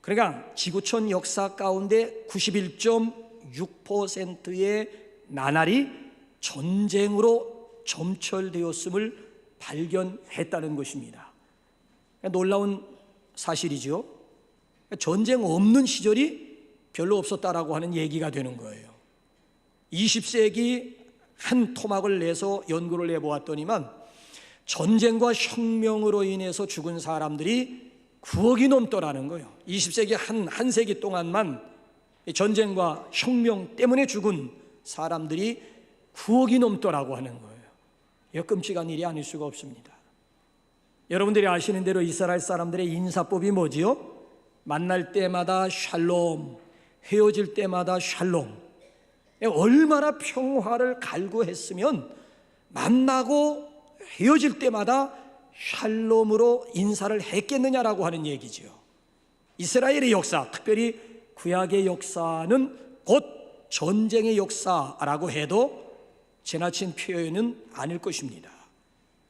그러니까 지구촌 역사 가운데 91.6%의 나날이 전쟁으로 점철되었음을 발견했다는 것입니다. 놀라운 사실이죠. 전쟁 없는 시절이 별로 없었다라고 하는 얘기가 되는 거예요. 20세기 한 토막을 내서 연구를 해보았더니만 전쟁과 혁명으로 인해서 죽은 사람들이 9억이 넘더라는 거예요. 20세기 한 세기 동안만 전쟁과 혁명 때문에 죽은 사람들이 9억이 넘더라고 하는 거예요. 이거 끔찍한 일이 아닐 수가 없습니다. 여러분들이 아시는 대로 이스라엘 사람들의 인사법이 뭐지요? 만날 때마다 샬롬, 헤어질 때마다 샬롬. 얼마나 평화를 갈구했으면 만나고 헤어질 때마다 샬롬으로 인사를 했겠느냐라고 하는 얘기죠. 이스라엘의 역사, 특별히 구약의 역사는 곧 전쟁의 역사라고 해도 지나친 표현은 아닐 것입니다.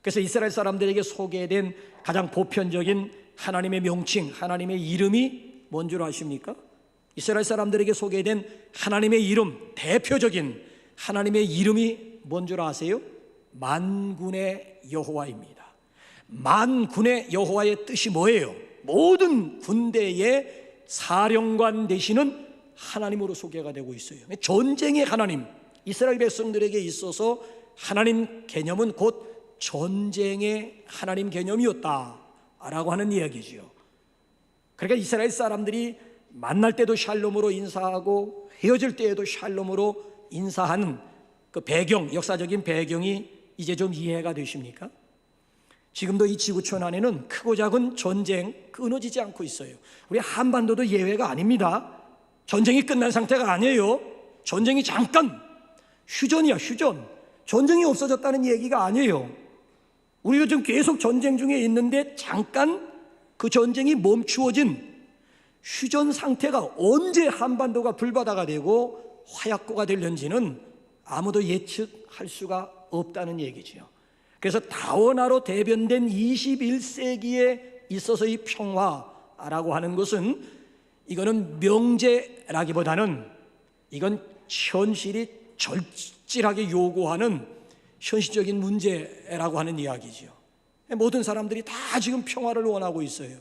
그래서 이스라엘 사람들에게 소개된 가장 보편적인 하나님의 명칭, 하나님의 이름이 뭔 줄 아십니까? 이스라엘 사람들에게 소개된 하나님의 이름, 대표적인 하나님의 이름이 뭔 줄 아세요? 만군의 여호와입니다. 만군의 여호와의 뜻이 뭐예요? 모든 군대의 사령관 되시는 하나님으로 소개가 되고 있어요. 전쟁의 하나님, 이스라엘 백성들에게 있어서 하나님 개념은 곧 전쟁의 하나님 개념이었다라고 하는 이야기죠. 그러니까 이스라엘 사람들이 만날 때도 샬롬으로 인사하고 헤어질 때에도 샬롬으로 인사하는 그 배경, 역사적인 배경이 이제 좀 이해가 되십니까? 지금도 이 지구촌 안에는 크고 작은 전쟁 끊어지지 않고 있어요. 우리 한반도도 예외가 아닙니다. 전쟁이 끝난 상태가 아니에요. 전쟁이 잠깐 휴전이야, 휴전. 전쟁이 없어졌다는 얘기가 아니에요. 우리가 지금 계속 전쟁 중에 있는데 잠깐 그 전쟁이 멈추어진 휴전 상태가 언제 한반도가 불바다가 되고 화약고가 될는지는 아무도 예측할 수가 없다는 얘기지요. 그래서 다원화로 대변된 21세기에 있어서의 평화라고 하는 것은 이거는 명제라기보다는 이건 현실이 절실하게 요구하는 현실적인 문제라고 하는 이야기죠. 모든 사람들이 다 지금 평화를 원하고 있어요.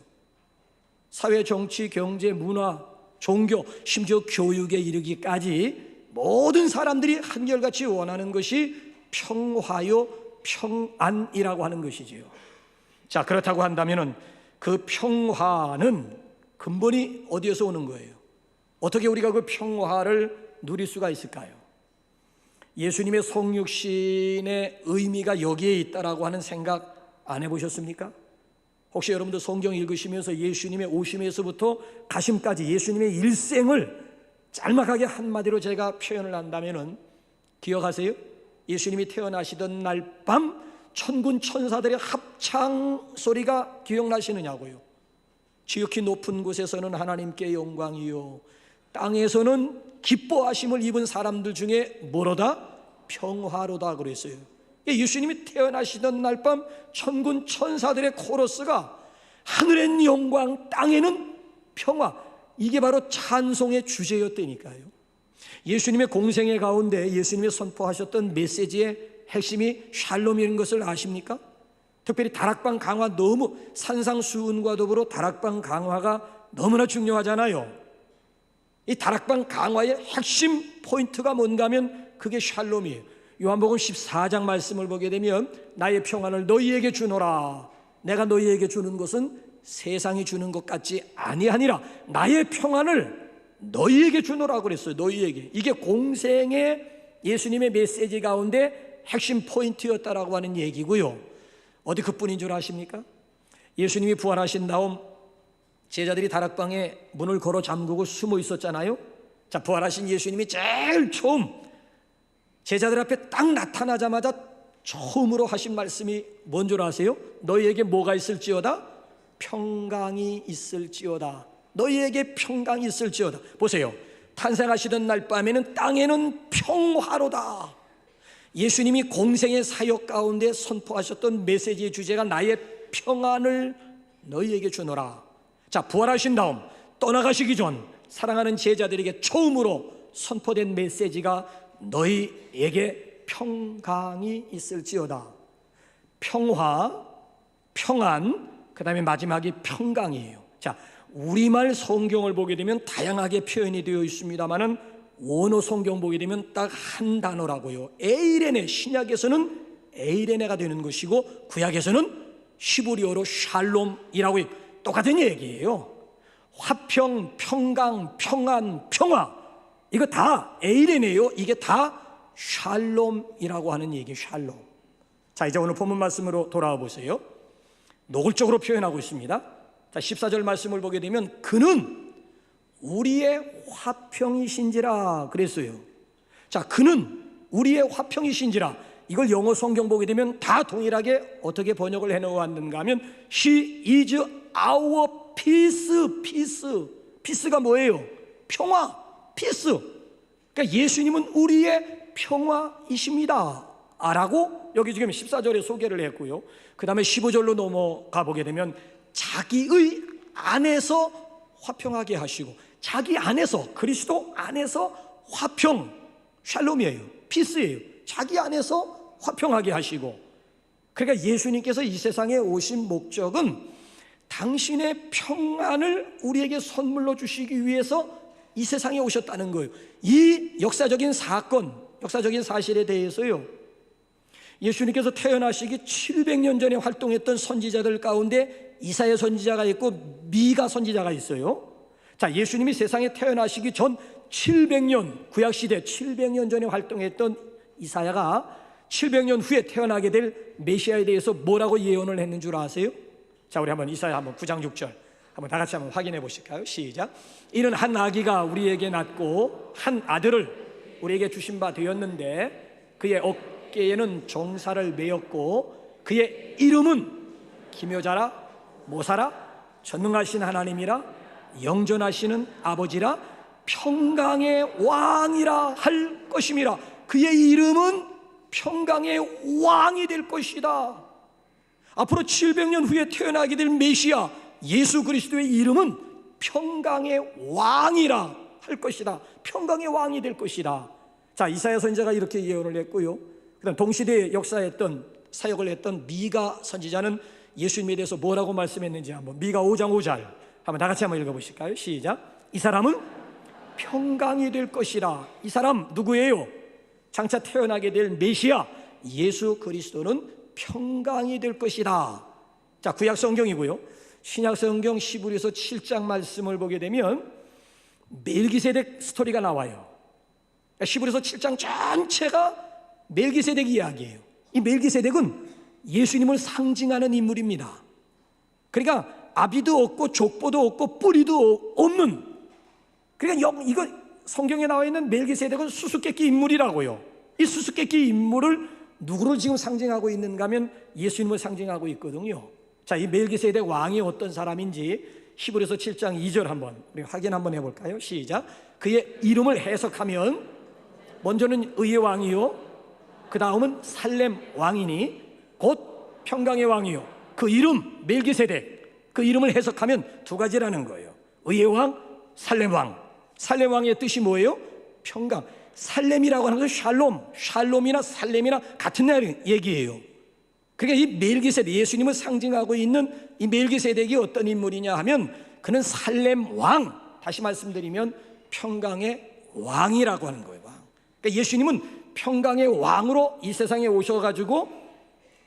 사회, 정치, 경제, 문화, 종교, 심지어 교육에 이르기까지 모든 사람들이 한결같이 원하는 것이 평화요, 평안이라고 하는 것이지요. 자, 그렇다고 한다면 그 평화는 근본이 어디에서 오는 거예요? 어떻게 우리가 그 평화를 누릴 수가 있을까요? 예수님의 성육신의 의미가 여기에 있다라고 하는 생각 안 해보셨습니까? 혹시 여러분들 성경 읽으시면서 예수님의 오심에서부터 가심까지 예수님의 일생을 짤막하게 한마디로 제가 표현을 한다면 기억하세요? 예수님이 태어나시던 날 밤 천군 천사들의 합창 소리가 기억나시느냐고요? 지극히 높은 곳에서는 하나님께 영광이요, 땅에서는 기뻐하심을 입은 사람들 중에 뭐로다? 평화로다 그랬어요. 예수님이 태어나시던 날 밤 천군 천사들의 코러스가 하늘엔 영광, 땅에는 평화, 이게 바로 찬송의 주제였다니까요. 예수님의 공생애 가운데 예수님이 선포하셨던 메시지의 핵심이 샬롬이라는 것을 아십니까? 특별히 다락방 강화, 너무 산상수훈과 더불어 다락방 강화가 너무나 중요하잖아요. 이 다락방 강화의 핵심 포인트가 뭔가 하면 그게 샬롬이에요. 요한복음 14장 말씀을 보게 되면 나의 평안을 너희에게 주노라, 내가 너희에게 주는 것은 세상이 주는 것 같지 아니하니라, 나의 평안을 너희에게 주노라 그랬어요. 너희에게. 이게 공생의 예수님의 메시지 가운데 핵심 포인트였다라고 하는 얘기고요. 어디 그뿐인 줄 아십니까? 예수님이 부활하신 다음 제자들이 다락방에 문을 걸어 잠그고 숨어 있었잖아요. 자, 부활하신 예수님이 제일 처음 제자들 앞에 딱 나타나자마자 처음으로 하신 말씀이 뭔 줄 아세요? 너희에게 뭐가 있을지어다? 평강이 있을지어다. 너희에게 평강이 있을지어다. 보세요. 탄생하시던 날 밤에는 땅에는 평화로다. 예수님이 공생의 사역 가운데 선포하셨던 메시지의 주제가 나의 평안을 너희에게 주노라. 자, 부활하신 다음 떠나가시기 전 사랑하는 제자들에게 처음으로 선포된 메시지가 너희에게 평강이 있을지어다. 평화, 평안, 그 다음에 마지막이 평강이에요. 자, 우리말 성경을 보게 되면 다양하게 표현이 되어 있습니다만은 원어 성경 보게 되면 딱 한 단어라고요. 에이레네, 신약에서는 에이레네가 되는 것이고 구약에서는 히브리어로 샬롬이라고 똑같은 얘기예요. 화평, 평강, 평안, 평화, 이거 다 에이레네요. 이게 다 샬롬이라고 하는 얘기, 샬롬. 자, 이제 오늘 본문 말씀으로 돌아와 보세요. 노골적으로 표현하고 있습니다. 자, 14절 말씀을 보게 되면 그는 우리의 화평이신지라 그랬어요. 자, 그는 우리의 화평이신지라, 이걸 영어 성경 보게 되면 다 동일하게 어떻게 번역을 해놓았는가 하면 He is our peace. peace가 뭐예요? 평화, peace. 그러니까 예수님은 우리의 평화이십니다 라고 여기 지금 14절에 소개를 했고요. 그 다음에 15절로 넘어가 보게 되면 자기의 안에서 화평하게 하시고, 자기 안에서, 그리스도 안에서 화평, 샬롬이에요, 피스예요. 자기 안에서 화평하게 하시고, 그러니까 예수님께서 이 세상에 오신 목적은 당신의 평안을 우리에게 선물로 주시기 위해서 이 세상에 오셨다는 거예요. 이 역사적인 사건, 역사적인 사실에 대해서요, 예수님께서 태어나시기 700년 전에 활동했던 선지자들 가운데 이사야 선지자가 있고 미가 선지자가 있어요. 자, 예수님이 세상에 태어나시기 전 700년, 구약시대 700년 전에 활동했던 이사야가 700년 후에 태어나게 될 메시아에 대해서 뭐라고 예언을 했는 줄 아세요? 자, 우리 한번 이사야 한번 9장 6절 한번 다 같이 한번 확인해 보실까요? 시작. 이는 한 아기가 우리에게 낳고 한 아들을 우리에게 주신 바 되었는데 그의 어깨에는 종사를 메었고 그의 이름은 기묘자라, 모사라, 전능하신 하나님이라, 영전하시는 아버지라, 평강의 왕이라 할 것임이라. 그의 이름은 평강의 왕이 될 것이다. 앞으로 700년 후에 태어나게 될 메시아 예수 그리스도의 이름은 평강의 왕이라 할 것이다. 평강의 왕이 될 것이다. 자, 이사야 선지자가 이렇게 예언을 했고요. 그다음 동시대에 역사했던 사역을 했던 미가 선지자는 예수님에 대해서 뭐라고 말씀했는지 한번 미가 5장 5절 한번 다 같이 한번 읽어보실까요? 시작. 이 사람은 평강이 될 것이라. 이 사람 누구예요? 장차 태어나게 될 메시아 예수 그리스도는 평강이 될 것이다. 자, 구약 성경이고요. 신약 성경 히브리서 7장 말씀을 보게 되면 멜기세덱 스토리가 나와요. 히브리서 7장 전체가 멜기세덱 이야기예요. 이 멜기세덱은 예수님을 상징하는 인물입니다. 그러니까 아비도 없고 족보도 없고 뿌리도 없는, 그러니까 이거 성경에 나와 있는 멜기세덱은 수수께끼 인물이라고요. 이 수수께끼 인물을 누구를 지금 상징하고 있는가 하면 예수님을 상징하고 있거든요. 자, 이 멜기세덱 왕이 어떤 사람인지 히브리서 7장 2절 한번 우리 확인 한번 해볼까요? 시작. 그의 이름을 해석하면 먼저는 의의 왕이요, 그 다음은 살렘 왕이니 곧 평강의 왕이요. 그 이름 멜기세덱, 그 이름을 해석하면 두 가지라는 거예요. 의의 왕, 살렘 왕. 살렘 왕의 뜻이 뭐예요? 평강. 살렘이라고 하는 것은 샬롬, 샬롬이나 살렘이나 같은 얘기예요. 그러니까 이 멜기세덱, 예수님을 상징하고 있는 이 멜기세덱이 어떤 인물이냐 하면 그는 살렘 왕, 다시 말씀드리면 평강의 왕이라고 하는 거예요. 왕. 그러니까 예수님은 평강의 왕으로 이 세상에 오셔가지고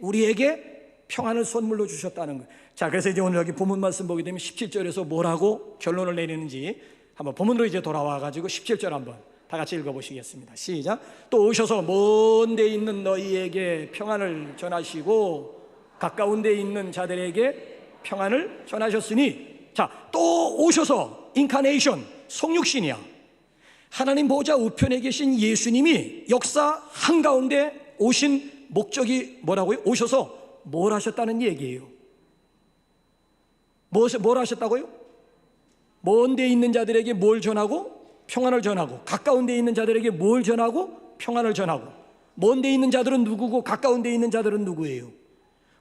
우리에게 평안을 선물로 주셨다는 거예요. 자, 그래서 이제 오늘 여기 본문 말씀 보게 되면 17절에서 뭐라고 결론을 내리는지 한번 본문으로 이제 돌아와가지고 17절 한번 다 같이 읽어보시겠습니다. 시작. 또 오셔서 먼 데 있는 너희에게 평안을 전하시고 가까운 데 있는 자들에게 평안을 전하셨으니, 자, 또 오셔서 인카네이션, 성육신이야. 하나님 보좌 우편에 계신 예수님이 역사 한가운데 오신 목적이 뭐라고요? 오셔서 뭘 하셨다는 얘기예요. 뭘 하셨다고요? 먼 데 있는 자들에게 뭘 전하고? 평안을 전하고. 가까운 데 있는 자들에게 뭘 전하고? 평안을 전하고. 먼 데 있는 자들은 누구고 가까운 데 있는 자들은 누구예요?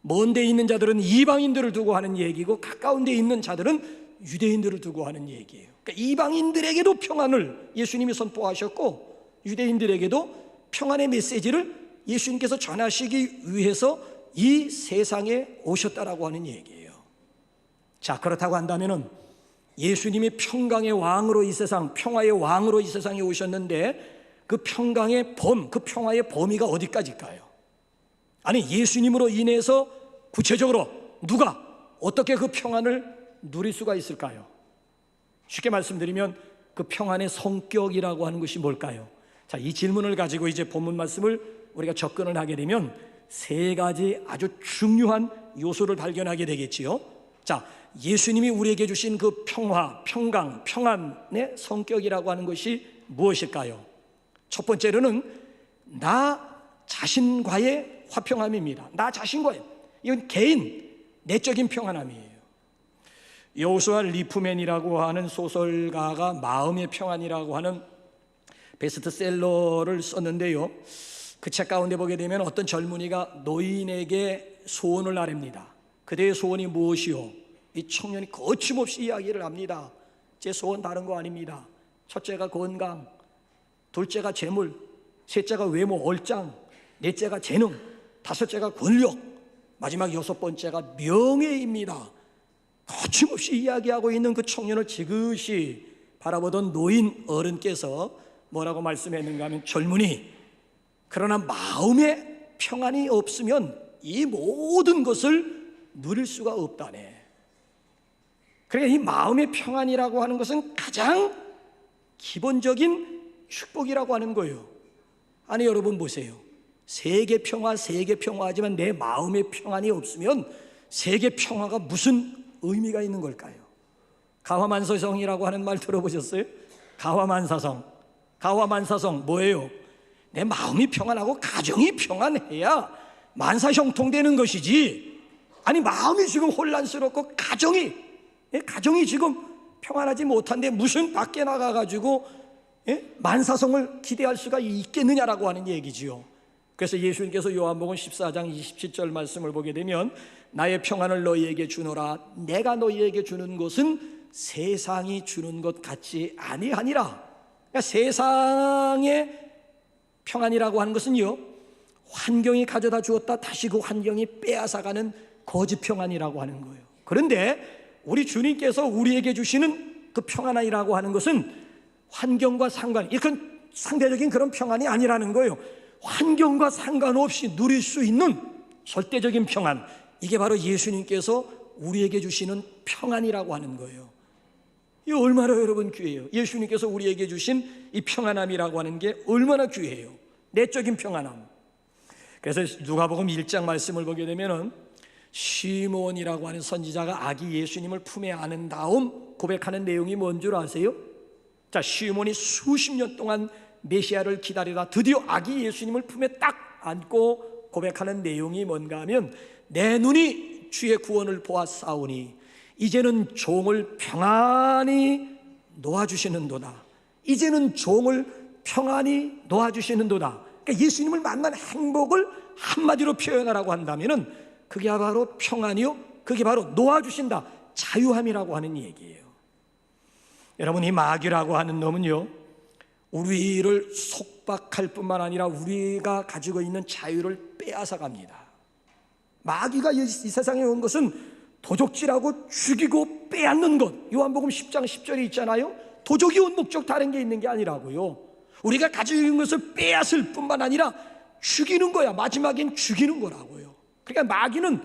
먼 데 있는 자들은 이방인들을 두고 하는 얘기고 가까운 데 있는 자들은 유대인들을 두고 하는 얘기예요. 그러니까 이방인들에게도 평안을 예수님이 선포하셨고 유대인들에게도 평안의 메시지를 예수님께서 전하시기 위해서 이 세상에 오셨다라고 하는 얘기예요. 자, 그렇다고 한다면은 예수님이 평강의 왕으로 이 세상, 평화의 왕으로 이 세상에 오셨는데 그 평강의 그 평화의 범위가 어디까지일까요? 아니, 예수님으로 인해서 구체적으로 누가 어떻게 그 평안을 누릴 수가 있을까요? 쉽게 말씀드리면 그 평안의 성격이라고 하는 것이 뭘까요? 자, 이 질문을 가지고 이제 본문 말씀을 우리가 접근을 하게 되면 세 가지 아주 중요한 요소를 발견하게 되겠지요. 자, 예수님이 우리에게 주신 그 평화, 평강, 평안의 성격이라고 하는 것이 무엇일까요? 첫 번째로는 나 자신과의 화평함입니다. 나 자신과의, 이건 개인 내적인 평안함이에요. 여호수아 리프맨이라고 하는 소설가가 마음의 평안이라고 하는 베스트셀러를 썼는데요, 그 책 가운데 보게 되면 어떤 젊은이가 노인에게 소원을 아뢰입니다. 그대의 소원이 무엇이요? 이 청년이 거침없이 이야기를 합니다. 제 소원 다른 거 아닙니다. 첫째가 건강, 둘째가 재물, 셋째가 외모 얼짱, 넷째가 재능, 다섯째가 권력, 마지막 여섯 번째가 명예입니다. 거침없이 이야기하고 있는 그 청년을 지그시 바라보던 노인 어른께서 뭐라고 말씀했는가 하면, 젊은이, 그러나 마음의 평안이 없으면 이 모든 것을 누릴 수가 없다네. 그러니까 이 마음의 평안이라고 하는 것은 가장 기본적인 축복이라고 하는 거예요. 아니, 여러분 보세요. 세계 평화하지만 내 마음의 평안이 없으면 세계 평화가 무슨 의미가 있는 걸까요? 가화만사성이라고 하는 말 들어보셨어요? 가화만사성 뭐예요? 내 마음이 평안하고 가정이 평안해야 만사형통되는 것이지. 아니, 마음이 지금 혼란스럽고 가정이 지금 평안하지 못한데 무슨 밖에 나가가지고 만사성을 기대할 수가 있겠느냐라고 하는 얘기지요. 그래서 예수님께서 요한복음 14장 27절 말씀을 보게 되면, 나의 평안을 너희에게 주노라. 내가 너희에게 주는 것은 세상이 주는 것 같지 아니하니라. 그러니까 세상의 평안이라고 하는 것은요, 환경이 가져다 주었다 다시 그 환경이 빼앗아가는 거짓 평안이라고 하는 거예요. 그런데 우리 주님께서 우리에게 주시는 그 평안이라고 하는 것은 환경과 이건 상대적인 그런 평안이 아니라는 거예요. 환경과 상관없이 누릴 수 있는 절대적인 평안, 이게 바로 예수님께서 우리에게 주시는 평안이라고 하는 거예요. 이 얼마나 여러분 귀해요. 예수님께서 우리에게 주신 이 평안함이라고 하는 게 얼마나 귀해요. 내적인 평안함. 그래서 누가복음 1장 말씀을 보게 되면은 시몬이라고 하는 선지자가 아기 예수님을 품에 안은 다음 고백하는 내용이 뭔 줄 아세요? 자, 시몬이 수십 년 동안 메시아를 기다리다 드디어 아기 예수님을 품에 딱 안고 고백하는 내용이 뭔가 하면, 내 눈이 주의 구원을 보았사오니 이제는 종을 평안히 놓아주시는도다. 이제는 종을 평안히 놓아주시는도다. 그러니까 예수님을 만난 행복을 한마디로 표현하라고 한다면은 그게 바로 평안이요, 그게 바로 놓아주신다, 자유함이라고 하는 얘기예요. 여러분, 이 마귀라고 하는 놈은요, 우리를 속박할 뿐만 아니라 우리가 가지고 있는 자유를 빼앗아갑니다. 마귀가 이 세상에 온 것은 도적질하고 죽이고 빼앗는 것. 요한복음 10장 10절에 있잖아요. 도적이 온 목적 다른 게 있는 게 아니라고요. 우리가 가지고 있는 것을 빼앗을 뿐만 아니라 죽이는 거야. 마지막엔 죽이는 거라고요. 그러니까 마귀는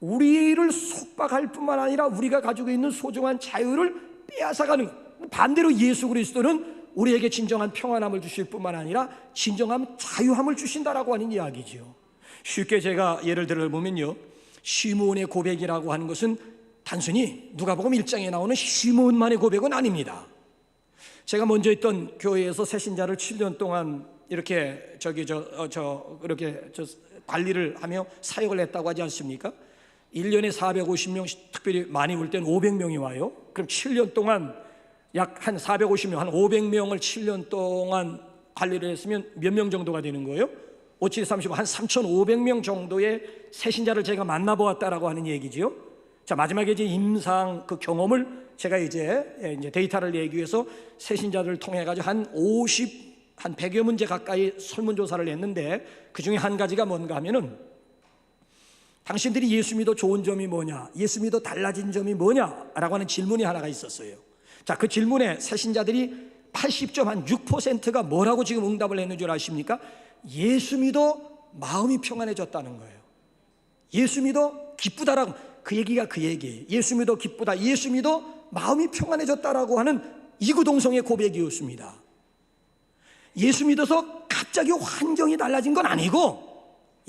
우리를 속박할 뿐만 아니라 우리가 가지고 있는 소중한 자유를 빼앗아가는 것. 반대로 예수 그리스도는 우리에게 진정한 평안함을 주실 뿐만 아니라 진정한 자유함을 주신다라고 하는 이야기지요. 쉽게 제가 예를 들어보면요, 시몬의 고백이라고 하는 것은 단순히 누가복음 1장에 나오는 시몬만의 고백은 아닙니다. 제가 먼저 있던 교회에서 새신자를 7년 동안 이렇게 관리를 하며 사역을 했다고 하지 않습니까? 1년에 450명, 특별히 많이 올 때는 500명이 와요. 그럼 7년 동안 약 한 450명, 한 500명을 7년 동안 관리를 했으면 몇 명 정도가 되는 거예요? 57, 35, 한 3,500명 정도의 새신자를 제가 만나보았다라고 하는 얘기지요. 자, 마지막에 이제 임상 그 경험을 제가 이제 데이터를 내기 위해서 세신자들을 통해 가지고 한 100여 문제 가까이 설문조사를 했는데, 그 중에 한 가지가 뭔가 하면은 당신들이 예수 믿어 좋은 점이 뭐냐, 예수 믿어 달라진 점이 뭐냐라고 하는 질문이 하나가 있었어요. 자, 그 질문에 세신자들이 80.6%가 뭐라고 지금 응답을 했는 줄 아십니까? 예수 믿어 마음이 평안해졌다는 거예요. 예수 믿어 기쁘다라고, 그 얘기가 그 얘기예요. 예수 믿어 기쁘다, 예수 믿어 마음이 평안해졌다라고 하는 이구동성의 고백이었습니다. 예수 믿어서 갑자기 환경이 달라진 건 아니고,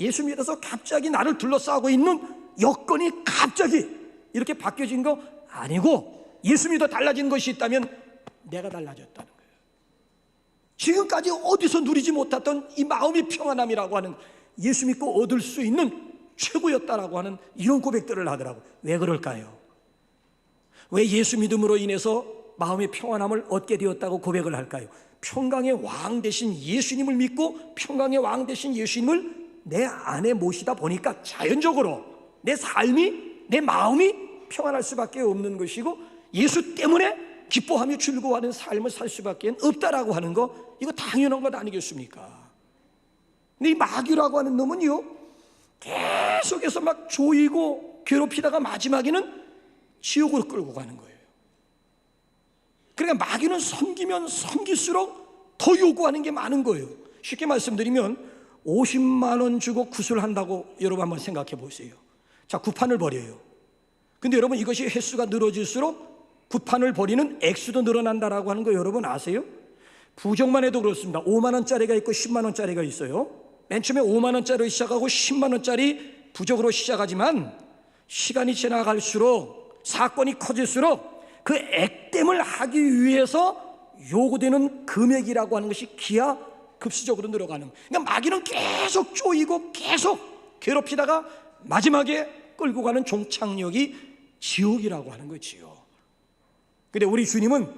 예수 믿어서 갑자기 나를 둘러싸고 있는 여건이 갑자기 이렇게 바뀌어진 거 아니고, 예수 믿어 달라진 것이 있다면 내가 달라졌다는 거예요. 지금까지 어디서 누리지 못했던 이 마음의 평안함이라고 하는, 예수 믿고 얻을 수 있는 최고였다라고 하는 이런 고백들을 하더라고요. 왜 그럴까요? 왜 예수 믿음으로 인해서 마음의 평안함을 얻게 되었다고 고백을 할까요? 평강의 왕 되신 예수님을 믿고 평강의 왕 되신 예수님을 내 안에 모시다 보니까 자연적으로 내 삶이, 내 마음이 평안할 수밖에 없는 것이고, 예수 때문에 기뻐하며 즐거워하는 삶을 살 수밖에 없다라고 하는 거, 이거 당연한 것 아니겠습니까? 근데 이 마귀라고 하는 놈은요, 계속해서 막 조이고 괴롭히다가 마지막에는 지옥으로 끌고 가는 거예요. 그러니까 마귀는 섬기면 섬길수록 더 요구하는 게 많은 거예요. 쉽게 말씀드리면 50만 원 주고 구슬한다고 여러분 한번 생각해 보세요. 자, 구판을 버려요. 근데 여러분, 이것이 횟수가 늘어질수록 구판을 버리는 액수도 늘어난다라고 하는 거 여러분 아세요? 부적만 해도 그렇습니다. 5만 원짜리가 있고 10만 원짜리가 있어요. 맨 처음에 5만 원짜리로 시작하고 10만 원짜리 부적으로 시작하지만, 시간이 지나갈수록, 사건이 커질수록 그 액땜을 하기 위해서 요구되는 금액이라고 하는 것이 기하 급수적으로 늘어가는. 그러니까 마귀는 계속 쪼이고 계속 괴롭히다가 마지막에 끌고 가는 종착역이 지옥이라고 하는 거지요. 근데 우리 주님은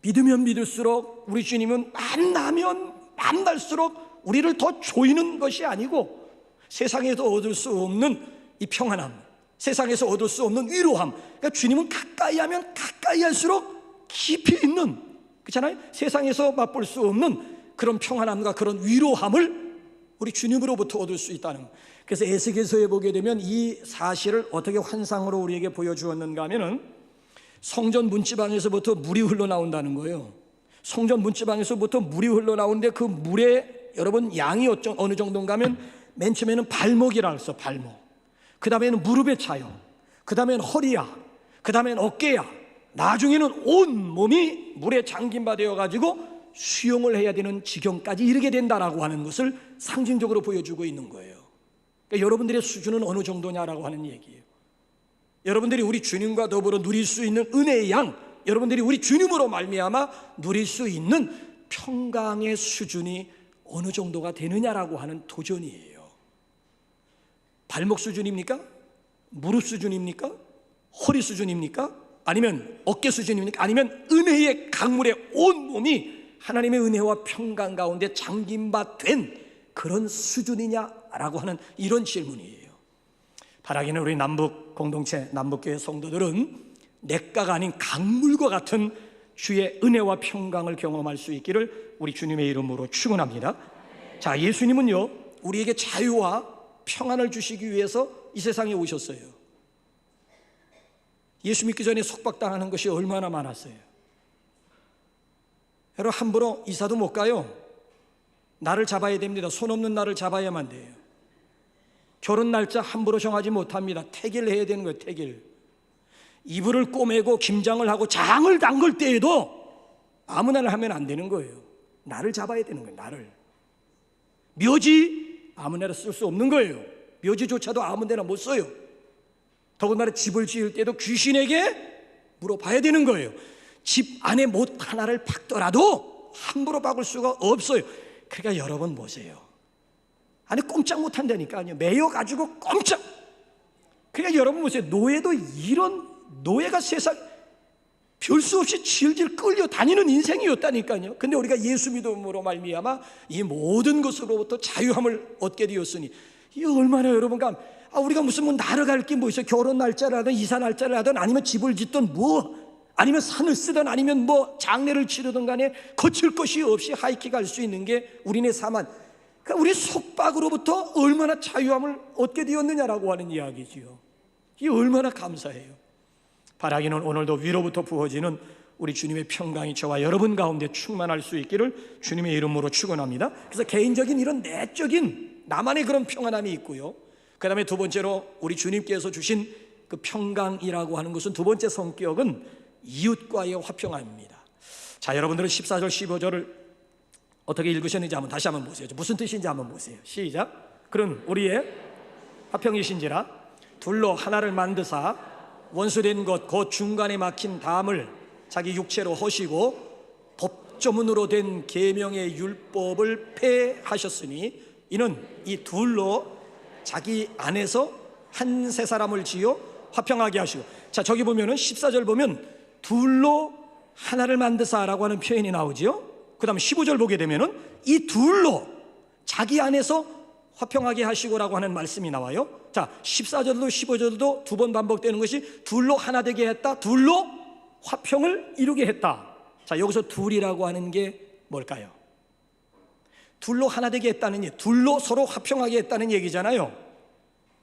믿으면 믿을수록, 우리 주님은 만나면 만날수록 우리를 더 조이는 것이 아니고, 세상에서 얻을 수 없는 이 평안함, 세상에서 얻을 수 없는 위로함, 그러니까 주님은 가까이 하면 가까이 할수록 깊이 있는, 그렇잖아요? 세상에서 맛볼 수 없는 그런 평안함과 그런 위로함을 우리 주님으로부터 얻을 수 있다는. 그래서 에스겔서에 보게 되면 이 사실을 어떻게 환상으로 우리에게 보여주었는가 하면은, 성전 문지방에서부터 물이 흘러나온다는 거예요. 성전 문지방에서부터 물이 흘러나오는데, 그 물의 여러분 양이 어느 정도인가 하면, 맨 처음에는 발목이라 했어. 발목. 그 다음에는 무릎에 차요. 그 다음에는 허리야. 그 다음에는 어깨야. 나중에는 온 몸이 물에 잠김바 되어가지고 수영을 해야 되는 지경까지 이르게 된다라고 하는 것을 상징적으로 보여주고 있는 거예요. 그러니까 여러분들의 수준은 어느 정도냐라고 하는 얘기예요. 여러분들이 우리 주님과 더불어 누릴 수 있는 은혜의 양, 여러분들이 우리 주님으로 말미암아 누릴 수 있는 평강의 수준이 어느 정도가 되느냐라고 하는 도전이에요. 발목 수준입니까? 무릎 수준입니까? 허리 수준입니까? 아니면 어깨 수준입니까? 아니면 은혜의 강물에 온 몸이 하나님의 은혜와 평강 가운데 잠김바 된 그런 수준이냐라고 하는 이런 질문이에요. 바라기는 우리 남북 공동체, 남북교회 성도들은 냇가가 아닌 강물과 같은 주의 은혜와 평강을 경험할 수 있기를 우리 주님의 이름으로 축원합니다. 자, 예수님은요, 우리에게 자유와 평안을 주시기 위해서 이 세상에 오셨어요. 예수 믿기 전에 속박당하는 것이 얼마나 많았어요. 여러분, 함부로 이사도 못 가요. 날을 잡아야 됩니다. 손 없는 날을 잡아야만 돼요. 결혼 날짜 함부로 정하지 못합니다. 택일 해야 되는 거예요. 택일. 이불을 꼬매고 김장을 하고 장을 담글 때에도 아무나 하면 안 되는 거예요. 날을 잡아야 되는 거예요. 날을. 묘지 아무나 쓸 수 없는 거예요. 묘지조차도 아무데나 못 써요. 더군다나 집을 지을 때도 귀신에게 물어봐야 되는 거예요. 집 안에 못 하나를 박더라도 함부로 박을 수가 없어요. 그러니까 여러분 보세요. 아니 꼼짝 못한다니까요. 매여가지고 꼼짝. 그러니까 여러분 보세요. 노예도 이런 노예가 세상 별 수 없이 질질 끌려 다니는 인생이었다니까요. 근데 우리가 예수 믿음으로 말미암아 이 모든 것으로부터 자유함을 얻게 되었으니, 이 얼마나 여러분과 우리가 무슨 뭐 나러 갈 게 뭐 있어? 결혼 날짜를 하든 이사 날짜를 하든 아니면 집을 짓든 아니면 산을 쓰든 아니면 뭐 장례를 치르든 간에 거칠 것이 없이 하이킹 갈 수 있는 게 우리네 삶은, 그러니까 우리 속박으로부터 얼마나 자유함을 얻게 되었느냐라고 하는 이야기지요. 이 얼마나 감사해요. 바라기는 오늘도 위로부터 부어지는 우리 주님의 평강이 저와 여러분 가운데 충만할 수 있기를 주님의 이름으로 축원합니다. 그래서 개인적인 이런 내적인 나만의 그런 평안함이 있고요, 그 다음에 두 번째로 우리 주님께서 주신 그 평강이라고 하는 것은 두 번째 성격은 이웃과의 화평함입니다. 자, 여러분들은 14절 15절을 어떻게 읽으셨는지 다시 한번 보세요. 무슨 뜻인지 한번 보세요. 시작. 그런 우리의 화평이신지라 둘로 하나를 만드사 원수된 것 곧 중간에 막힌 담을 자기 육체로 허시고 법조문으로 된 계명의 율법을 폐하셨으니 이는 이 둘로 자기 안에서 한 세 사람을 지어 화평하게 하시고. 자, 저기 보면은 14절 보면 둘로 하나를 만드사라고 하는 표현이 나오지요. 그 다음에 15절 보게 되면은 이 둘로 자기 안에서 화평하게 하시고라고 하는 말씀이 나와요. 자, 14절도 15절도 두 번 반복되는 것이 둘로 하나 되게 했다, 둘로 화평을 이루게 했다. 자, 여기서 둘이라고 하는 게 뭘까요? 둘로 하나 되게 했다는 얘기, 둘로 서로 화평하게 했다는 얘기잖아요.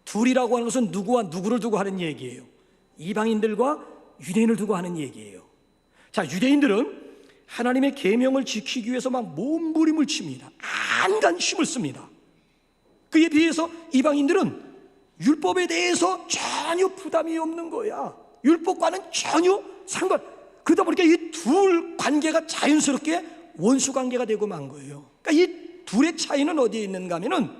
둘이라고 하는 것은 누구와 누구를 두고 하는 얘기예요. 이방인들과 유대인을 두고 하는 얘기예요. 자, 유대인들은 하나님의 계명을 지키기 위해서 막 몸부림을 칩니다. 안간 힘을 씁니다. 그에 비해서 이방인들은 율법에 대해서 전혀 부담이 없는 거야. 율법과는 전혀 그러다 보니까 이 둘 관계가 자연스럽게 원수 관계가 되고 만 거예요. 그러니까 이 둘의 차이는 어디에 있는가 하면은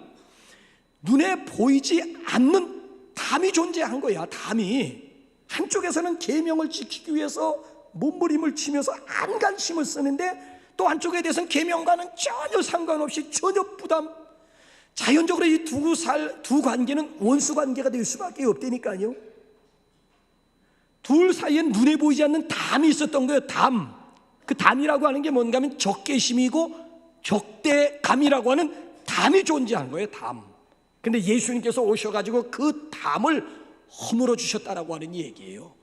눈에 보이지 않는 담이 존재한 거야. 담이 한쪽에서는 계명을 지키기 위해서 몸부림을 치면서 안간힘을 쓰는데 또 한쪽에 대해서는 계명과는 전혀 상관없이 전혀 부담, 자연적으로 이 두 관계는 원수 관계가 될 수밖에 없다니까요. 둘 사이엔 눈에 보이지 않는 담이 있었던 거예요. 담. 그 담이라고 하는 게 뭔가 하면 적개심이고 적대감이라고 하는 담이 존재한 거예요. 담. 근데 예수님께서 오셔가지고 그 담을 허물어 주셨다라고 하는 얘기예요.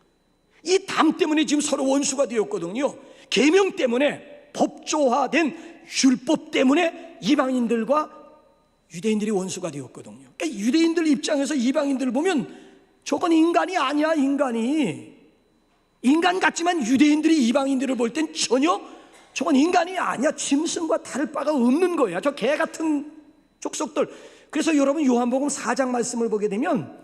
이 담 때문에 지금 서로 원수가 되었거든요. 계명 때문에, 법조화된 율법 때문에 이방인들과 유대인들이 원수가 되었거든요. 그러니까 유대인들 입장에서 이방인들을 보면 저건 인간이 아니야. 인간 같지만 유대인들이 이방인들을 볼 땐 전혀 저건 인간이 아니야. 짐승과 다를 바가 없는 거야. 저 개 같은 족속들. 그래서 여러분 요한복음 4장 말씀을 보게 되면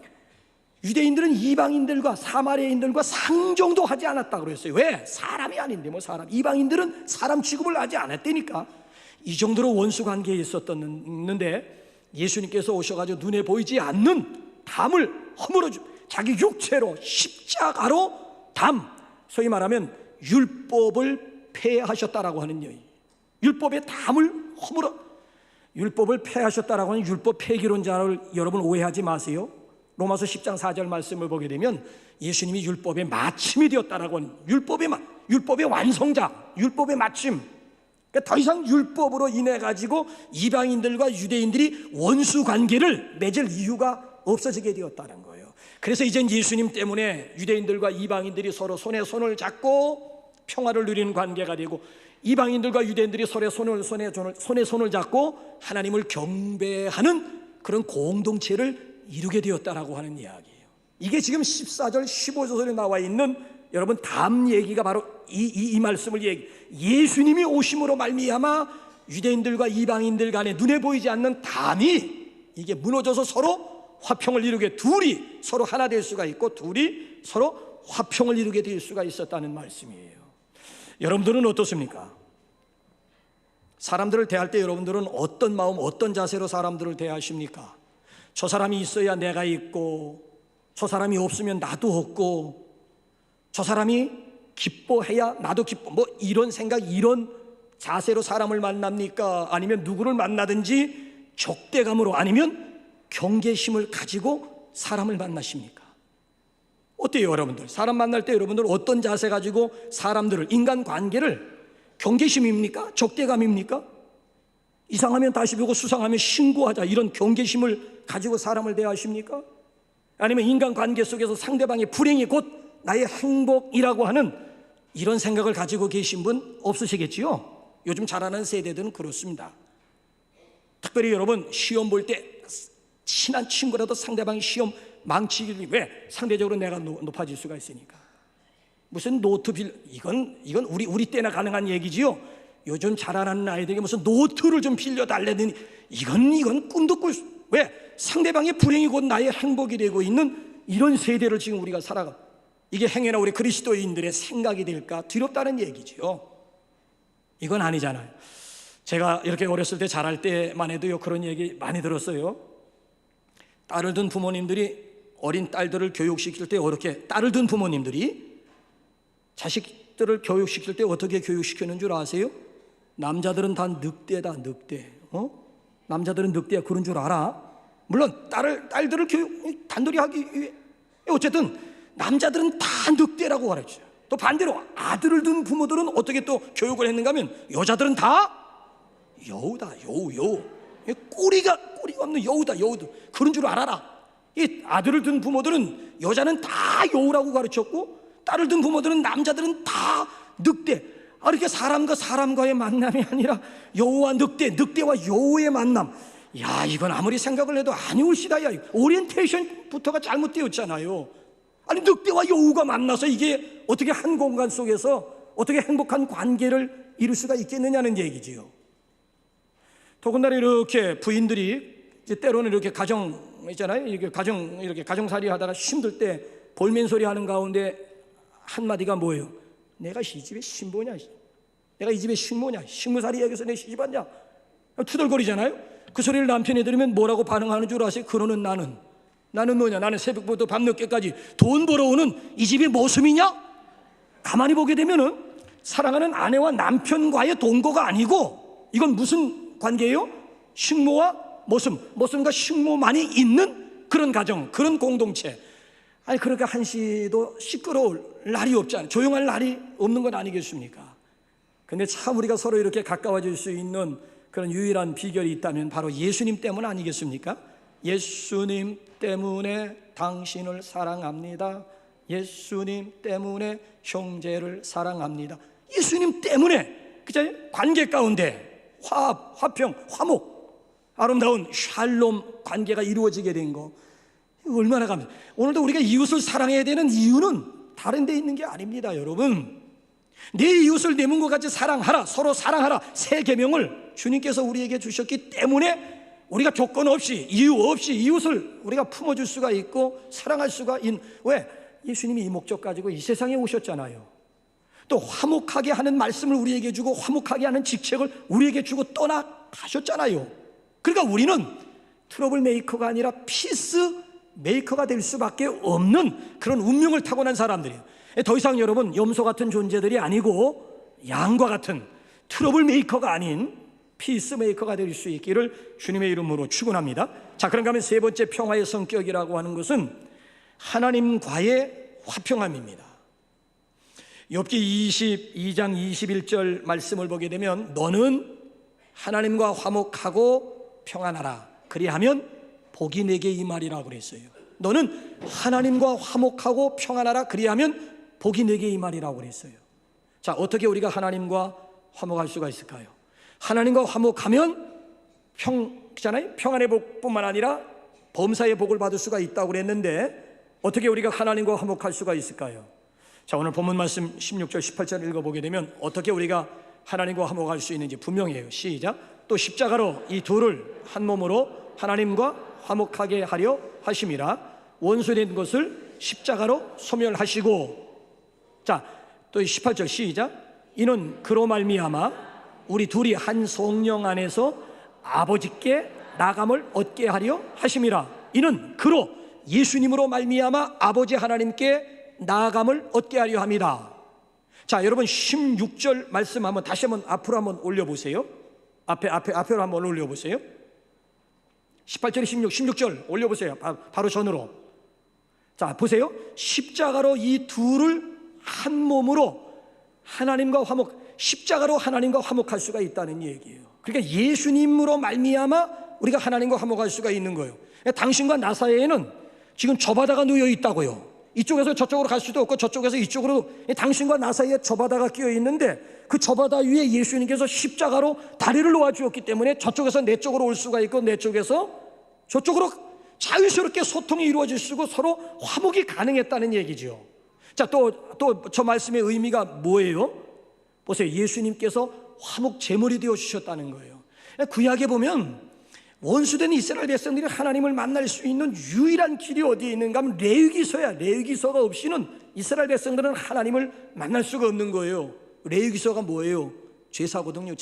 유대인들은 이방인들과 사마리아인들과 상종도 하지 않았다 그랬어요. 왜? 사람이 아닌데 뭐 사람. 이방인들은 사람 취급을 하지 않았다니까. 이 정도로 원수 관계에 있었는데 예수님께서 오셔가지고 눈에 보이지 않는 담을 허물어 자기 육체로 십자가로 담, 소위 말하면 율법을 폐하셨다라고 하는 얘기. 율법의 담을 허물어 율법을 폐하셨다라고 하는 율법 폐기론자를 여러분 오해하지 마세요. 로마서 10장 4절 말씀을 보게 되면 예수님이 율법의 마침이 되었다라고 하는 율법의 완성자, 율법의 마침. 그러니까 더 이상 율법으로 인해 가지고 이방인들과 유대인들이 원수 관계를 맺을 이유가 없어지게 되었다는 거예요. 그래서 이젠 예수님 때문에 유대인들과 이방인들이 서로 손에 손을 잡고 평화를 누리는 관계가 되고, 이방인들과 유대인들이 손에 손을 잡고 하나님을 경배하는 그런 공동체를 이루게 되었다라고 하는 이야기예요. 이게 지금 14절 15절에 나와 있는 여러분 담 얘기가 바로 이 말씀을 예수님이 오심으로 말미암아 유대인들과 이방인들 간에 눈에 보이지 않는 담이 이게 무너져서 서로 화평을 이루게, 둘이 서로 하나 될 수가 있고 둘이 서로 화평을 이루게 될 수가 있었다는 말씀이에요. 여러분들은 어떻습니까? 사람들을 대할 때 여러분들은 어떤 마음, 어떤 자세로 사람들을 대하십니까? 저 사람이 있어야 내가 있고, 저 사람이 없으면 나도 없고, 저 사람이 기뻐해야 나도 기뻐, 뭐 이런 생각, 이런 자세로 사람을 만납니까? 아니면 누구를 만나든지 적대감으로, 아니면 경계심을 가지고 사람을 만나십니까? 어때요 여러분들? 사람 만날 때 여러분들 어떤 자세 가지고 사람들을, 인간관계를, 경계심입니까? 적대감입니까? 이상하면 다시 보고 수상하면 신고하자, 이런 경계심을 가지고 사람을 대하십니까? 아니면 인간관계 속에서 상대방의 불행이 곧 나의 행복이라고 하는 이런 생각을 가지고 계신 분 없으시겠지요? 요즘 자라는 세대들은 그렇습니다. 특별히 여러분 시험 볼 때 친한 친구라도 상대방이 시험 망치기, 왜? 상대적으로 내가 높아질 수가 있으니까. 무슨 노트 이건 우리 때나 가능한 얘기지요. 요즘 자라나는 아이들에게 무슨 노트를 좀 빌려달래더니 이건 꿈도 꿀 수, 왜? 상대방의 불행이 곧 나의 행복이 되고 있는 이런 세대를 지금 우리가 살아가. 이게 행여나 우리 그리스도인들의 생각이 될까 두렵다는 얘기지요. 이건 아니잖아요. 제가 이렇게 어렸을 때 자랄 때만 해도요 그런 얘기 많이 들었어요. 딸을 둔 부모님들이 어린 딸들을 교육시킬 때 어떻게, 딸을 둔 부모님들이 자식들을 교육시킬 때 어떻게 교육시키는 줄 아세요? 남자들은 다 늑대다, 늑대. 남자들은 늑대야, 그런 줄 알아? 물론 딸들을 교육 단둘이 하기 위해 어쨌든 남자들은 다 늑대라고 가르쳐요. 또 반대로 아들을 둔 부모들은 어떻게 또 교육을 했는가 하면 여자들은 다 여우다, 여우. 꼬리가 없는 여우다, 여우도. 그런 줄 알아라. 이 아들을 둔 부모들은 여자는 다 여우라고 가르쳤고, 딸을 둔 부모들은 남자들은 다 늑대. 이렇게 사람과의 만남이 아니라 여우와 늑대와 여우의 만남. 야, 이건 아무리 생각을 해도 아니올시다. 야, 오리엔테이션부터가 잘못되었잖아요. 아니, 늑대와 여우가 만나서 이게 어떻게 한 공간 속에서 어떻게 행복한 관계를 이룰 수가 있겠느냐는 얘기지요. 더군다나 이렇게 부인들이 이제 때로는 이렇게 가정 있잖아요. 이렇게 가정살이 하다가 힘들 때 볼멘 소리 하는 가운데 한마디가 뭐예요? 내가 이 집의 신부냐? 내가 이 집의 식모냐? 식무살이 여기서 내 시집 왔냐? 투덜거리잖아요. 그 소리를 남편이 들으면 뭐라고 반응하는 줄 아세요? 그러는 나는 뭐냐? 나는 새벽부터 밤늦게까지 돈 벌어오는 이 집의 모습이냐? 가만히 보게 되면은 사랑하는 아내와 남편과의 동거가 아니고 이건 무슨 관계예요? 식모와 모습과 식모만이 있는 그런 가정, 그런 공동체. 아니, 그러니까 한시도 시끄러울 날이 없잖아요. 조용할 날이 없는 건 아니겠습니까? 근데 참 우리가 서로 이렇게 가까워질 수 있는 그런 유일한 비결이 있다면 바로 예수님 때문 아니겠습니까? 예수님 때문에 당신을 사랑합니다. 예수님 때문에 형제를 사랑합니다. 예수님 때문에, 그죠? 관계 가운데 화평, 화목, 아름다운 샬롬 관계가 이루어지게 된 거, 얼마나 감사해요. 오늘도 우리가 이웃을 사랑해야 되는 이유는 다른 데 있는 게 아닙니다. 여러분, 내 이웃을 내 몸과 같이 사랑하라, 서로 사랑하라, 새 계명을 주님께서 우리에게 주셨기 때문에 우리가 조건 없이, 이유 없이 이웃을 우리가 품어줄 수가 있고 사랑할 수가 있는, 왜? 예수님이 이 목적 가지고 이 세상에 오셨잖아요. 또 화목하게 하는 말씀을 우리에게 주고 화목하게 하는 직책을 우리에게 주고 떠나가셨잖아요. 그러니까 우리는 트러블 메이커가 아니라 피스 메이커가 될 수밖에 없는 그런 운명을 타고난 사람들이에요. 더 이상 여러분 염소 같은 존재들이 아니고 양과 같은 트러블 메이커가 아닌 피스 메이커가 될 수 있기를 주님의 이름으로 축원합니다. 자, 그런가 하면 세 번째 평화의 성격이라고 하는 것은 하나님과의 화평함입니다. 욥기 22장 21절 말씀을 보게 되면 너는 하나님과 화목하고 평안하라, 그리하면 복이 내게 임하리라고 그랬어요. 너는 하나님과 화목하고 평안하라, 그리하면 복이 내게 임하리라고 그랬어요. 자, 어떻게 우리가 하나님과 화목할 수가 있을까요? 하나님과 화목하면 평안의 복뿐만 아니라 범사의 복을 받을 수가 있다고 그랬는데 어떻게 우리가 하나님과 화목할 수가 있을까요? 자, 오늘 본문 말씀 16절 18절 읽어보게 되면 어떻게 우리가 하나님과 화목할 수 있는지 분명해요. 시작. 또 십자가로 이 둘을 한 몸으로 하나님과 화목하게 하려 하심이라. 원수된 것을 십자가로 소멸하시고. 자, 또 18절 시작. 이는 그로 말미암아 우리 둘이 한 성령 안에서 아버지께 나감을 얻게 하려 하심이라. 이는 그로 예수님으로 말미암아 아버지 하나님께 나아감을 얻게 하려 합니다. 자, 여러분 16절 말씀 한번 다시 한번 앞으로 한번 올려보세요. 앞으로 한번 올려보세요. 18절 16절 올려보세요. 바로 전으로. 자, 보세요. 십자가로 이 둘을 한 몸으로 하나님과 십자가로 하나님과 화목할 수가 있다는 얘기예요. 그러니까 예수님으로 말미암아 우리가 하나님과 화목할 수가 있는 거예요. 당신과 나 사이에는 지금 저 바다가 놓여 있다고요. 이쪽에서 저쪽으로 갈 수도 없고 저쪽에서 이쪽으로 당신과 나 사이에 저 바다가 끼어 있는데 그 저 바다 위에 예수님께서 십자가로 다리를 놓아 주었기 때문에 저쪽에서 내 쪽으로 올 수가 있고 내 쪽에서 저쪽으로 자유스럽게 소통이 이루어지고 서로 화목이 가능했다는 얘기죠. 자, 또 저 말씀의 의미가 뭐예요? 보세요. 예수님께서 화목 제물이 되어 주셨다는 거예요. 구약에 보면 원수된 이스라엘 백성들이 하나님을 만날 수 있는 유일한 길이 어디에 있는가 하면 레위기서야. 레위기서가 없이는 이스라엘 백성들은 하나님을 만날 수가 없는 거예요. 레위기서가 뭐예요? 제사거든요.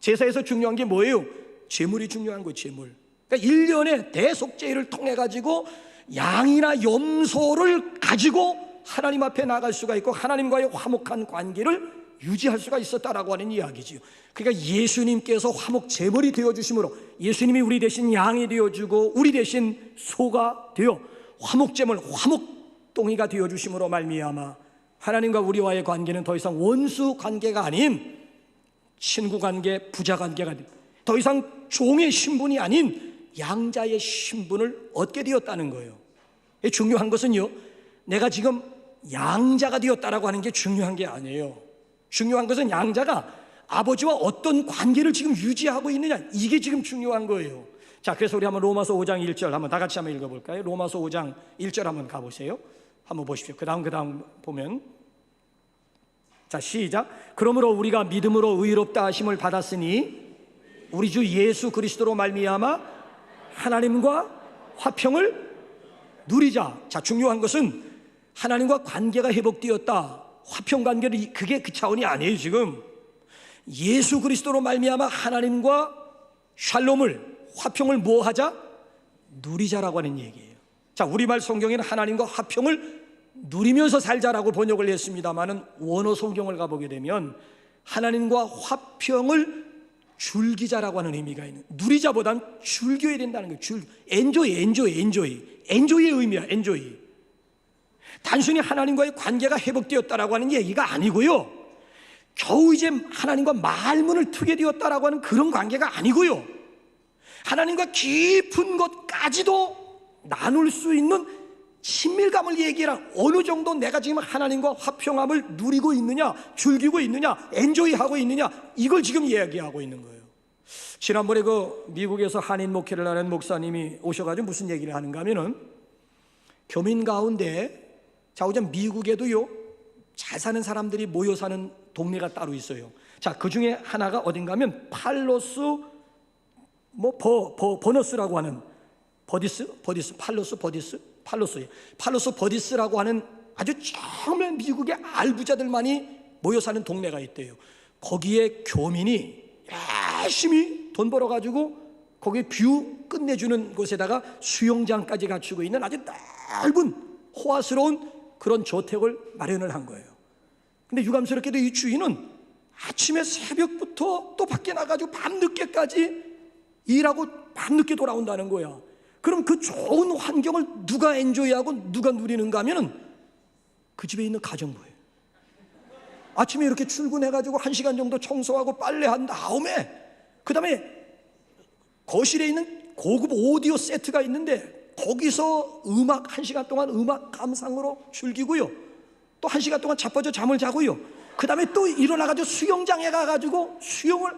제사에서 중요한 게 뭐예요? 제물이 중요한 거예요. 제물. 그러니까 1년에 대속제를 통해 가지고 양이나 염소를 가지고 하나님 앞에 나갈 수가 있고 하나님과의 화목한 관계를 유지할 수가 있었다라고 하는 이야기지요. 그러니까 예수님께서 화목 제물이 되어주심으로 예수님이 우리 대신 양이 되어주고 우리 대신 소가 되어 화목 제물, 화목동이가 되어주심으로 말미암아 하나님과 우리와의 관계는 더 이상 원수 관계가 아닌 친구 관계, 부자 관계가 됩니다. 더 이상 종의 신분이 아닌 양자의 신분을 얻게 되었다는 거예요. 중요한 것은요, 내가 지금 양자가 되었다라고 하는 게 중요한 게 아니에요. 중요한 것은 양자가 아버지와 어떤 관계를 지금 유지하고 있느냐, 이게 지금 중요한 거예요. 자, 그래서 우리 한번 로마서 5장 1절 한번 다 같이 한번 읽어볼까요? 로마서 5장 1절 한번 가보세요. 한번 보십시오. 그 다음 보면, 자, 시작. 그러므로 우리가 믿음으로 의롭다 하심을 받았으니 우리 주 예수 그리스도로 말미암아 하나님과 화평을 누리자. 자, 중요한 것은 하나님과 관계가 회복되었다. 화평 관계를, 그게 그 차원이 아니에요. 지금 예수 그리스도로 말미암아 하나님과 샬롬을, 화평을 뭐 하자? 누리자라고 하는 얘기예요. 자, 우리말 성경에는 하나님과 화평을 누리면서 살자라고 번역을 했습니다만은 원어 성경을 가보게 되면 하나님과 화평을 즐기자라고 하는 의미가 있는, 누리자보단 즐겨야 된다는 거예요. 엔조이의 의미야. 엔조이. 단순히 하나님과의 관계가 회복되었다라고 하는 얘기가 아니고요, 겨우 이제 하나님과 말문을 트게 되었다라고 하는 그런 관계가 아니고요, 하나님과 깊은 것까지도 나눌 수 있는 친밀감을 얘기해라. 어느 정도 내가 지금 하나님과 화평함을 누리고 있느냐, 즐기고 있느냐, 엔조이하고 있느냐, 이걸 지금 이야기하고 있는 거예요. 지난번에 그 미국에서 한인 목회를 하는 목사님이 오셔가지고 무슨 얘기를 하는가 하면은, 교민 가운데, 자, 오전 미국에도요 잘 사는 사람들이 모여 사는 동네가 따로 있어요. 자, 그 중에 하나가 어딘가 하면 팔로스 버너스라고 하는 팔로스 버디스라고 하는 아주 정말 미국의 알부자들만이 모여 사는 동네가 있대요. 거기에 교민이 열심히 돈 벌어가지고 거기 뷰 끝내주는 곳에다가 수영장까지 갖추고 있는 아주 넓은 호화스러운 그런 저택을 마련을 한 거예요. 근데 유감스럽게도 이 주인은 아침에 새벽부터 또 밖에 나가지고 밤늦게까지 일하고 밤늦게 돌아온다는 거야. 그럼 그 좋은 환경을 누가 엔조이하고 누가 누리는가 하면은 그 집에 있는 가정부예요. 아침에 이렇게 출근해가지고 1시간 정도 청소하고 빨래한 다음에 그 다음에 거실에 있는 고급 오디오 세트가 있는데 거기서 음악 1시간 동안 음악 감상으로 즐기고요, 또 1시간 동안 자빠져 잠을 자고요, 그 다음에 또 일어나가지고 수영장에 가가지고 수영을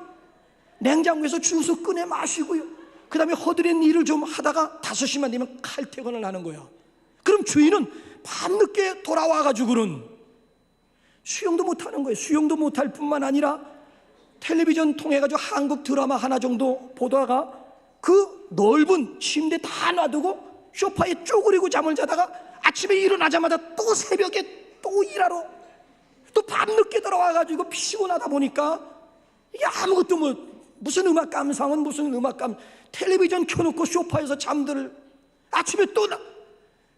냉장고에서 주스 꺼내 마시고요, 그 다음에 허드렛 일을 좀 하다가 5시만 되면 칼퇴근을 하는 거야. 그럼 주인은 밤늦게 돌아와가지고는 수영도 못하는 거예요. 수영도 못할 뿐만 아니라 텔레비전 통해가지고 한국 드라마 하나 정도 보다가 그 넓은 침대 다 놔두고 소파에 쪼그리고 잠을 자다가 아침에 일어나자마자 또 새벽에 또 일하러 또 밤늦게 들어와가지고 피곤하다 보니까 이게 아무것도 무슨 음악 감상은 무슨 텔레비전 켜놓고 소파에서 잠들 아침에 또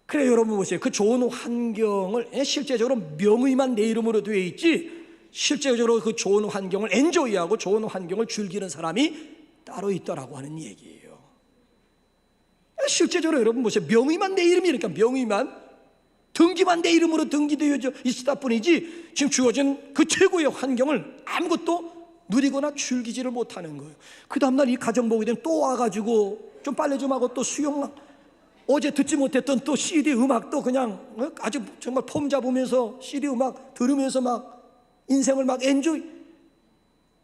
그래, 여러분 보세요. 그 좋은 환경을 실제적으로 명의만 내 이름으로 되어 있지 실제적으로 그 좋은 환경을 엔조이하고 좋은 환경을 즐기는 사람이 따로 있더라고 하는 얘기예요. 실제적으로 여러분 보세요. 명의만 내 이름이니까 명의만, 등기만 내 이름으로 등기되어 있다 뿐이지 지금 주어진 그 최고의 환경을 아무것도 누리거나 즐기지를 못하는 거예요. 그 다음날 이 가정 보게 되면 또 와가지고 좀 빨래 좀 하고 또 수영 어제 듣지 못했던 또 CD 음악도 그냥 아주 정말 폼 잡으면서 CD 음악 들으면서 막 인생을 막 엔조이.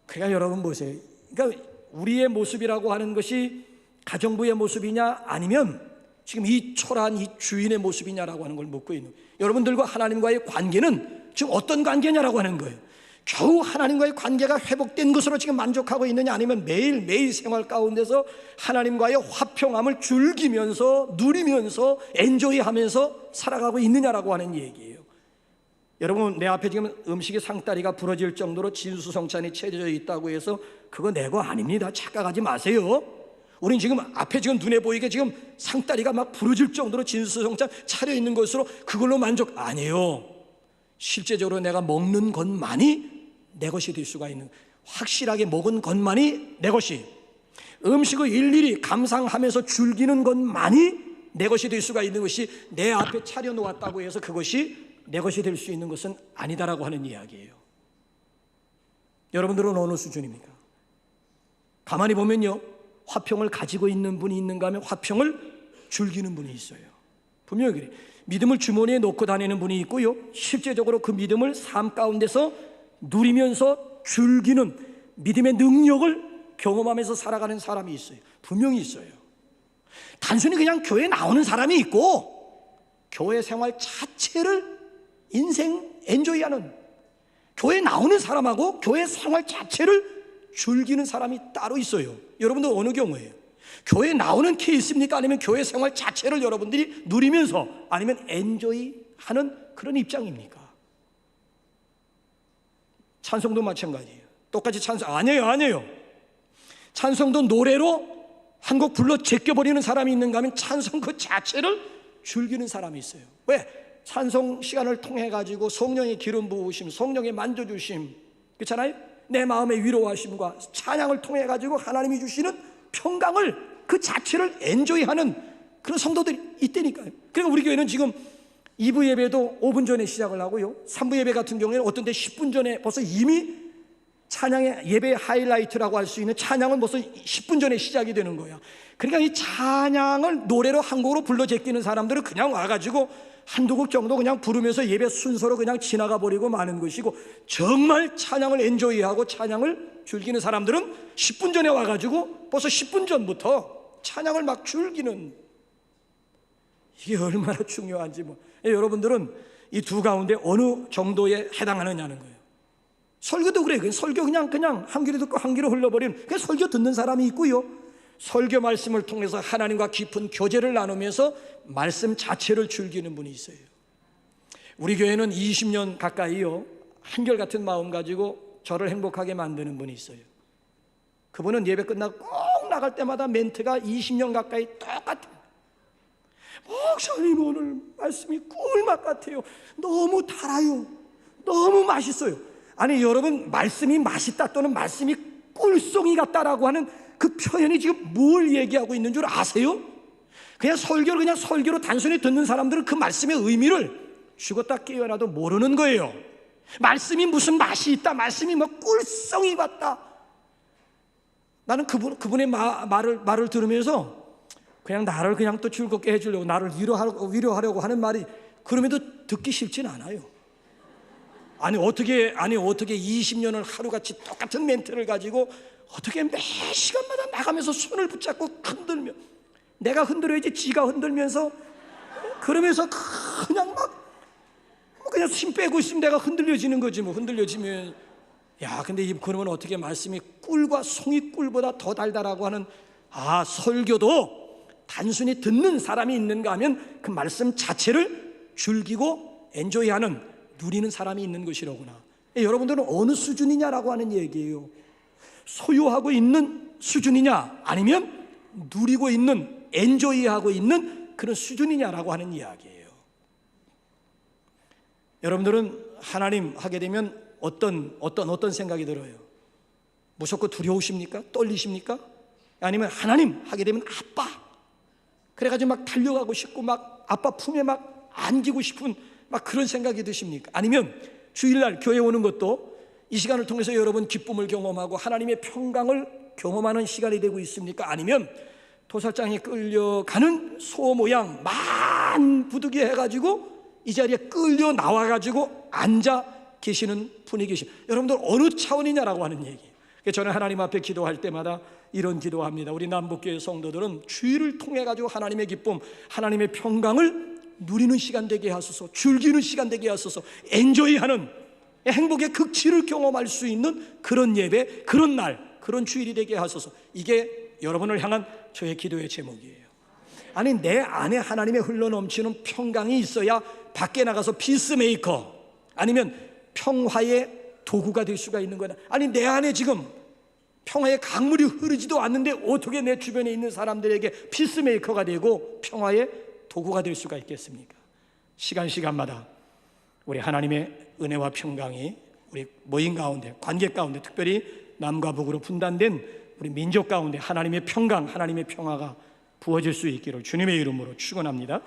그러니까 여러분 보세요. 그러니까 우리의 모습이라고 하는 것이 가정부의 모습이냐 아니면 지금 이 초라한 이 주인의 모습이냐라고 하는 걸 묻고 있는 거예요. 여러분들과 하나님과의 관계는 지금 어떤 관계냐라고 하는 거예요. 겨우 하나님과의 관계가 회복된 것으로 지금 만족하고 있느냐 아니면 매일매일 생활 가운데서 하나님과의 화평함을 즐기면서 누리면서 엔조이하면서 살아가고 있느냐라고 하는 얘기예요. 여러분, 내 앞에 지금 음식의 상다리가 부러질 정도로 진수성찬이 채워져 있다고 해서 그거 내 거 아닙니다. 착각하지 마세요. 우린 지금 앞에 지금 눈에 보이게 지금 상다리가 막 부러질 정도로 진수성찬 차려 있는 것으로 그걸로 만족 아니에요. 실제적으로 내가 먹는 것만이 내 것이 될 수가 있는, 확실하게 먹은 것만이 내 것이, 음식을 일일이 감상하면서 즐기는 것만이 내 것이 될 수가 있는 것이, 내 앞에 차려놓았다고 해서 그것이 내 것이 될 수 있는 것은 아니다라고 하는 이야기예요. 여러분들은 어느 수준입니까? 가만히 보면요, 화평을 가지고 있는 분이 있는가 하면 화평을 즐기는 분이 있어요. 분명히 그래요. 믿음을 주머니에 놓고 다니는 분이 있고요, 실제적으로 그 믿음을 삶 가운데서 누리면서 즐기는 믿음의 능력을 경험하면서 살아가는 사람이 있어요. 분명히 있어요. 단순히 그냥 교회에 나오는 사람이 있고 교회 생활 자체를 인생 엔조이하는, 교회에 나오는 사람하고 교회 생활 자체를 즐기는 사람이 따로 있어요. 여러분들 어느 경우예요? 교회에 나오는 케이스입니까? 아니면 교회 생활 자체를 여러분들이 누리면서 아니면 엔조이하는 그런 입장입니까? 찬송도 마찬가지예요. 똑같이 찬송 아니에요. 찬송도 노래로 한 곡 불러 제껴버리는 사람이 있는가 하면 찬송 그 자체를 즐기는 사람이 있어요. 왜? 찬송 시간을 통해 가지고 성령의 기름 부으심, 성령의 만져주심, 그렇잖아요? 내 마음의 위로하심과 찬양을 통해 가지고 하나님이 주시는 평강을 그 자체를 엔조이하는 그런 성도들이 있다니까요. 그러니까 우리 교회는 지금 2부 예배도 5분 전에 시작을 하고요, 3부 예배 같은 경우에는 어떤 데 10분 전에 벌써 이미 찬양의 예배의 하이라이트라고 할 수 있는 찬양은 벌써 10분 전에 시작이 되는 거야. 그러니까 이 찬양을 노래로 한 곡으로 불러 제끼는 사람들은 그냥 와가지고 한두 곡 정도 그냥 부르면서 예배 순서로 그냥 지나가 버리고 마는 것이고, 정말 찬양을 엔조이하고 찬양을 즐기는 사람들은 10분 전에 와가지고 벌써 10분 전부터 찬양을 막 즐기는, 이게 얼마나 중요한지 여러분들은 이 두 가운데 어느 정도에 해당하느냐는 거예요. 설교도 그래. 설교 그냥 한 귀로 듣고 한 귀로 흘러버리는, 그 설교 듣는 사람이 있고요, 설교 말씀을 통해서 하나님과 깊은 교제를 나누면서 말씀 자체를 즐기는 분이 있어요. 우리 교회는 20년 가까이요, 한결같은 마음 가지고 저를 행복하게 만드는 분이 있어요. 그분은 예배 끝나고 꼭 나갈 때마다 멘트가 20년 가까이 똑같아요. 목사님 오늘 말씀이 꿀맛 같아요. 너무 달아요. 너무 맛있어요. 아니 여러분, 말씀이 맛있다 또는 말씀이 꿀송이 같다라고 하는 그 표현이 지금 뭘 얘기하고 있는 줄 아세요? 그냥 설교로 단순히 듣는 사람들은 그 말씀의 의미를 죽었다 깨어나도 모르는 거예요. 말씀이 무슨 맛이 있다, 말씀이 뭐 꿀송이 같다. 나는 그분의 말을 들으면서 그냥 나를 그냥 또 즐겁게 해주려고, 나를 위로하려고 하는 말이, 그럼에도 듣기 싫진 않아요. 아니 어떻게 20년을 하루같이 똑같은 멘트를 가지고 어떻게 매 시간마다 나가면서 손을 붙잡고 흔들며, 내가 흔들어야지 지가 흔들면서, 그러면서 그냥 막 그냥 힘 빼고 있으면 내가 흔들려지는 거지 흔들려지면. 야, 근데 그러면 어떻게 말씀이 꿀과 송이꿀보다 더 달달하고 하는, 설교도 단순히 듣는 사람이 있는가 하면 그 말씀 자체를 즐기고 엔조이하는, 누리는 사람이 있는 것이로구나. 여러분들은 어느 수준이냐라고 하는 얘기예요. 소유하고 있는 수준이냐 아니면 누리고 있는, 엔조이하고 있는 그런 수준이냐라고 하는 이야기예요. 여러분들은 하나님 하게 되면 어떤 생각이 들어요? 무섭고 두려우십니까? 떨리십니까? 아니면 하나님 하게 되면 아빠, 그래가지고 막 달려가고 싶고 막 아빠 품에 막 안기고 싶은 막 그런 생각이 드십니까? 아니면 주일날 교회 오는 것도 이 시간을 통해서 여러분 기쁨을 경험하고 하나님의 평강을 경험하는 시간이 되고 있습니까? 아니면 도살장에 끌려가는 소 모양 만부득이 해가지고 이 자리에 끌려 나와가지고 앉아 계시는 분이 계시. 여러분들 어느 차원이냐라고 하는 얘기예요. 저는 하나님 앞에 기도할 때마다 이런 기도합니다. 우리 남북교회 성도들은 주의를 통해 가지고 하나님의 기쁨, 하나님의 평강을 누리는 시간 되게 하소서, 즐기는 시간 되게 하소서, 엔조이하는 행복의 극치를 경험할 수 있는 그런 예배, 그런 날, 그런 주일이 되게 하소서. 이게 여러분을 향한 저의 기도의 제목이에요. 아니, 내 안에 하나님의 흘러넘치는 평강이 있어야 밖에 나가서 피스메이커 아니면 평화의 도구가 될 수가 있는 거다. 아니, 내 안에 지금 평화의 강물이 흐르지도 않는데 어떻게 내 주변에 있는 사람들에게 피스메이커가 되고 평화의 도구가 될 수가 있겠습니까? 시간마다 우리 하나님의 은혜와 평강이 우리 모임 가운데, 관계 가운데, 특별히 남과 북으로 분단된 우리 민족 가운데 하나님의 평강, 하나님의 평화가 부어질 수 있기를 주님의 이름으로 축원합니다.